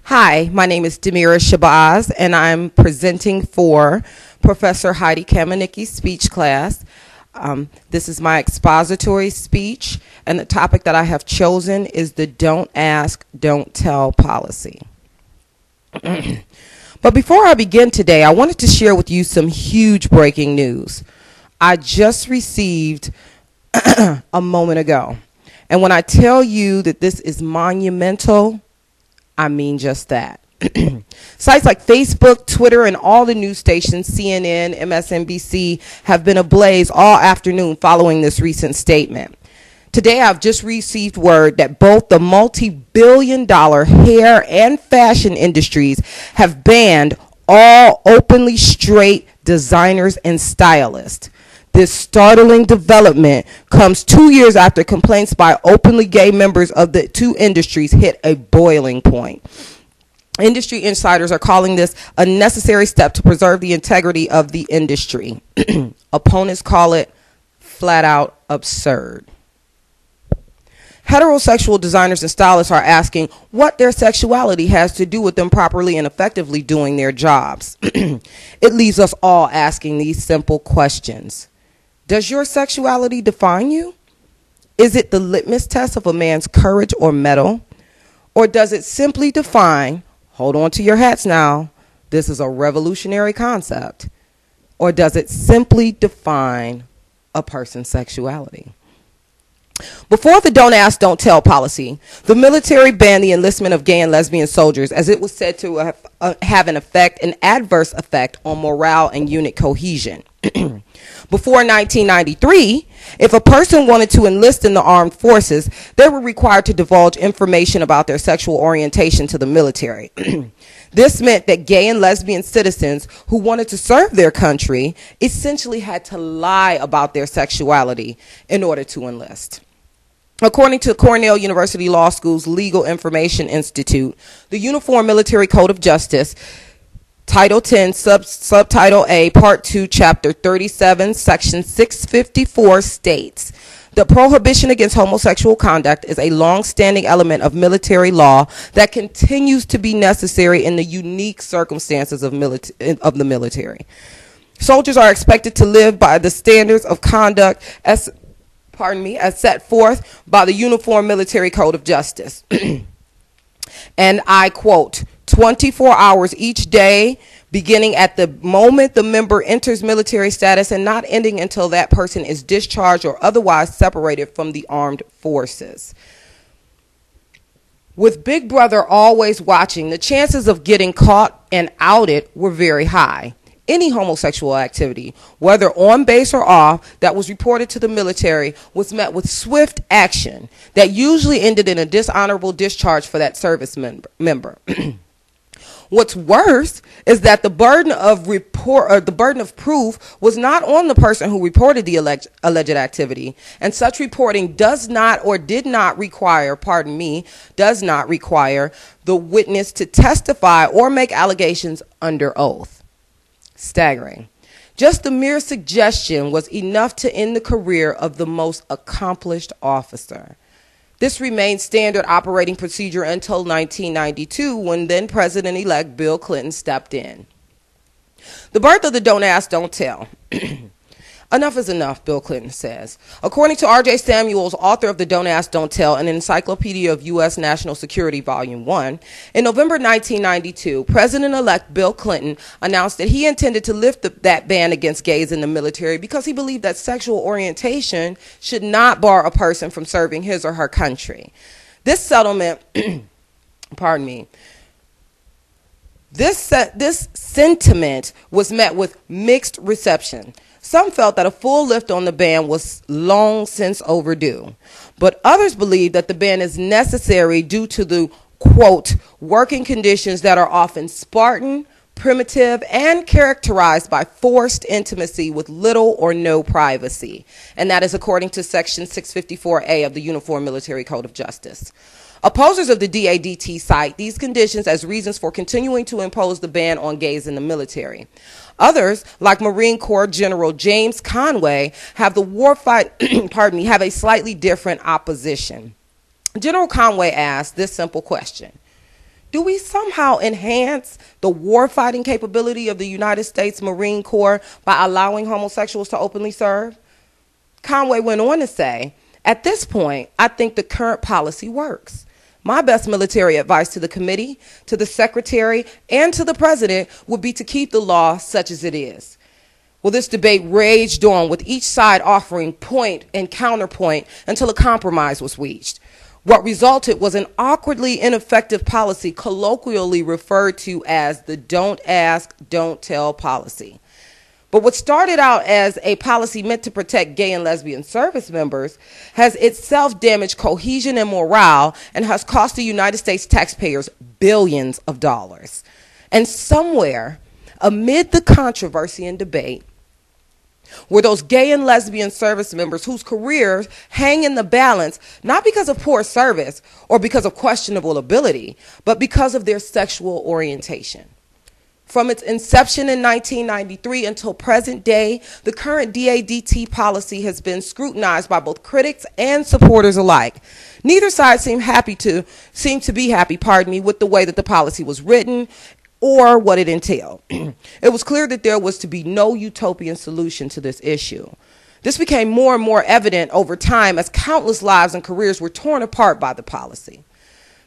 Hi, my name is Demira Shabazz, and I'm presenting for Professor Heidi Kamenicki's speech class. This is my expository speech, and the topic that I have chosen is the Don't Ask, Don't Tell policy. But before I begin today, I wanted to share with you some huge breaking news I just received a moment ago. And when I tell you that this is monumental, I mean just that. Sites like Facebook, Twitter, and all the news stations, CNN, MSNBC, have been ablaze all afternoon following this recent statement. Today, I've just received word that both the multi-billion-dollar hair and fashion industries have banned all openly straight designers and stylists. This startling development comes 2 years after complaints by openly gay members of the two industries hit a boiling point. Industry insiders are calling this a necessary step to preserve the integrity of the industry. Opponents call it flat out absurd. Heterosexual designers and stylists are asking what their sexuality has to do with them properly and effectively doing their jobs. It leaves us all asking these simple questions. Does your sexuality define you? Is it the litmus test of a man's courage or mettle? Or does it simply define, hold on to your hats now, this is a revolutionary concept, or does it simply define a person's sexuality? Before the Don't Ask, Don't Tell policy, the military banned the enlistment of gay and lesbian soldiers as it was said to have an adverse effect on morale and unit cohesion. Before 1993, if a person wanted to enlist in the armed forces, they were required to divulge information about their sexual orientation to the military. This meant that gay and lesbian citizens who wanted to serve their country essentially had to lie about their sexuality in order to enlist. According to Cornell University Law School's Legal Information Institute, the Uniform Military Code of Justice, Title 10, Subtitle A, Part 2, Chapter 37, Section 654 states, the prohibition against homosexual conduct is a long-standing element of military law that continues to be necessary in the unique circumstances of the military. Soldiers are expected to live by the standards of conduct as set forth by the Uniform Military Code of Justice. And I quote, 24 hours each day, beginning at the moment the member enters military status and not ending until that person is discharged or otherwise separated from the armed forces. With Big Brother always watching, the chances of getting caught and outed were very high. Any homosexual activity, whether on base or off, that was reported to the military was met with swift action that usually ended in a dishonorable discharge for that service member. What's worse is that the burden of proof was not on the person who reported the alleged activity, and such reporting does not require the witness to testify or make allegations under oath. Staggering. Just the mere suggestion was enough to end the career of the most accomplished officer. This remained standard operating procedure until 1992, when then President-elect Bill Clinton stepped in. The birth of the Don't Ask, Don't Tell. Enough is enough, Bill Clinton says. According to R.J. Samuels, author of the Don't Ask, Don't Tell, an encyclopedia of U.S. National Security, Volume 1, in November 1992, President-elect Bill Clinton announced that he intended to lift that ban against gays in the military because he believed that sexual orientation should not bar a person from serving his or her country. This settlement, this sentiment was met with mixed reception. Some felt that a full lift on the ban was long since overdue, but others believe that the ban is necessary due to the, quote, working conditions that are often Spartan, primitive, and characterized by forced intimacy with little or no privacy. And that is according to Section 654A of the Uniform Military Code of Justice. Opposers of the DADT cite these conditions as reasons for continuing to impose the ban on gays in the military. Others, like Marine Corps General James Conway, have a slightly different opposition. General Conway asked this simple question: do we somehow enhance the warfighting capability of the United States Marine Corps by allowing homosexuals to openly serve? Conway went on to say, at this point, I think the current policy works. My best military advice to the committee, to the secretary, and to the president would be to keep the law such as it is. Well, this debate raged on, with each side offering point and counterpoint until a compromise was reached. What resulted was an awkwardly ineffective policy colloquially referred to as the don't ask, don't tell policy. But what started out as a policy meant to protect gay and lesbian service members has itself damaged cohesion and morale and has cost the United States taxpayers billions of dollars. And somewhere amid the controversy and debate were those gay and lesbian service members whose careers hang in the balance, not because of poor service or because of questionable ability, but because of their sexual orientation. From its inception in 1993 until present day, the current DADT policy has been scrutinized by both critics and supporters alike. Neither side seemed to be happy, with the way that the policy was written or what it entailed. It was clear that there was to be no utopian solution to this issue. This became more and more evident over time as countless lives and careers were torn apart by the policy.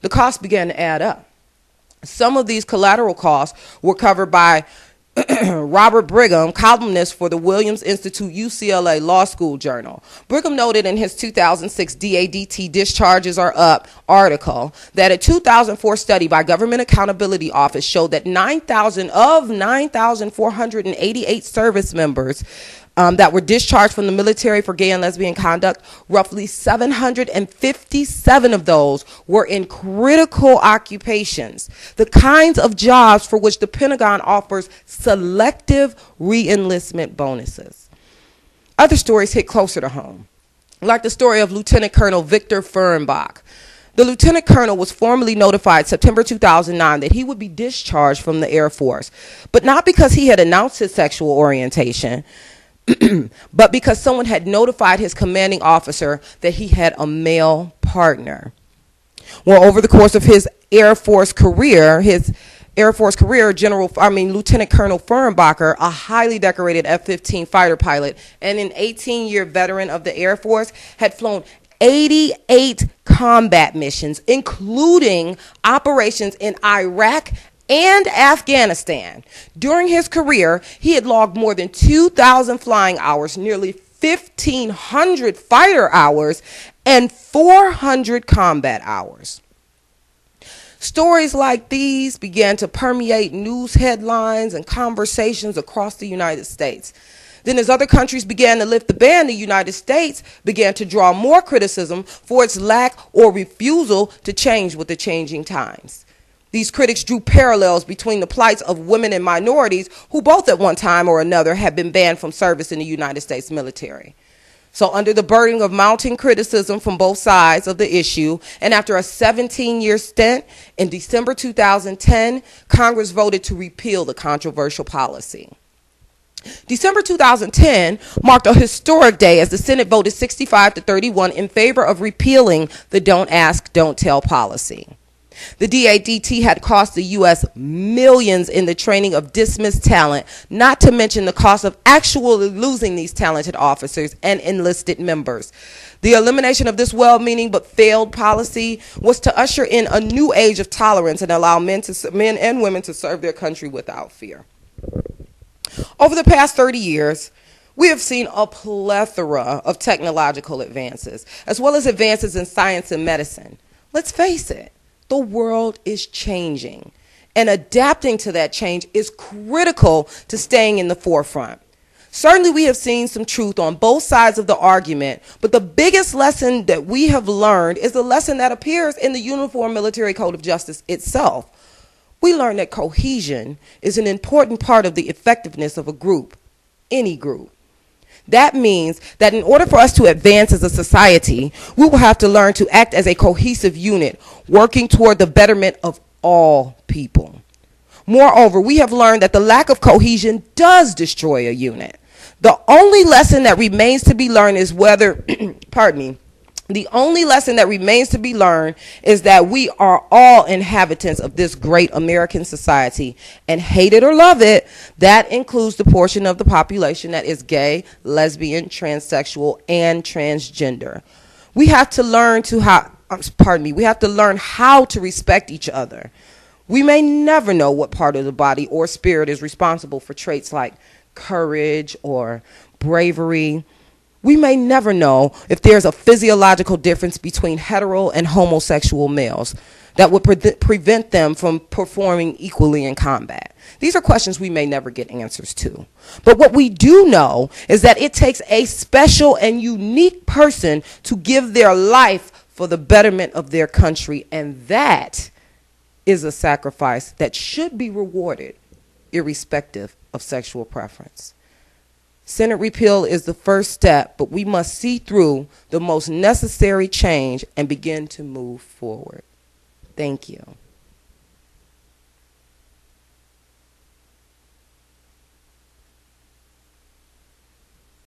The costs began to add up. Some of these collateral costs were covered by Robert Brigham, columnist for the Williams Institute UCLA Law School Journal. Brigham noted in his 2006 DADT Discharges Are Up article that a 2004 study by Government Accountability Office showed that 9,488 service members that were discharged from the military for gay and lesbian conduct, roughly 757 of those were in critical occupations, the kinds of jobs for which the Pentagon offers selective re-enlistment bonuses. Other stories hit closer to home, like the story of Lieutenant Colonel Victor Fehrenbach. The lieutenant colonel was formally notified September 2009 that he would be discharged from the Air Force, but not because he had announced his sexual orientation, but because someone had notified his commanding officer that he had a male partner. Well, over the course of his Air Force career, Lieutenant Colonel Fehrenbacher, a highly decorated F-15 fighter pilot and an 18-year veteran of the Air Force, had flown 88 combat missions, including operations in Iraq and Afghanistan. During his career, he had logged more than 2,000 flying hours, nearly 1,500 fighter hours, and 400 combat hours. Stories like these began to permeate news headlines and conversations across the United States. Then as other countries began to lift the ban, the United States began to draw more criticism for its lack or refusal to change with the changing times. These critics drew parallels between the plights of women and minorities who both at one time or another had been banned from service in the United States military. So under the burden of mounting criticism from both sides of the issue, and after a 17-year stint, in December 2010, Congress voted to repeal the controversial policy. December 2010 marked a historic day as the Senate voted 65-31 in favor of repealing the Don't Ask, Don't Tell policy. The DADT had cost the U.S. millions in the training of dismissed talent, not to mention the cost of actually losing these talented officers and enlisted members. The elimination of this well-meaning but failed policy was to usher in a new age of tolerance and allow men and women to serve their country without fear. Over the past 30 years, we have seen a plethora of technological advances, as well as advances in science and medicine. Let's face it. The world is changing, and adapting to that change is critical to staying in the forefront. Certainly, we have seen some truth on both sides of the argument, but the biggest lesson that we have learned is the lesson that appears in the Uniform Military Code of Justice itself. We learned that cohesion is an important part of the effectiveness of a group, any group. That means that in order for us to advance as a society, we will have to learn to act as a cohesive unit, working toward the betterment of all people. Moreover, we have learned that the lack of cohesion does destroy a unit. The only lesson that remains to be learned is whether, The only lesson that remains to be learned is that we are all inhabitants of this great American society, and hate it or love it, that includes the portion of the population that is gay, lesbian, transsexual, and transgender. We have to learn we have to learn how to respect each other. We may never know what part of the body or spirit is responsible for traits like courage or bravery. We may never know if there's a physiological difference between hetero and homosexual males that would prevent them from performing equally in combat. These are questions we may never get answers to. But what we do know is that it takes a special and unique person to give their life for the betterment of their country, and that is a sacrifice that should be rewarded irrespective of sexual preference. Senate repeal is the first step, but we must see through the most necessary change and begin to move forward. Thank you.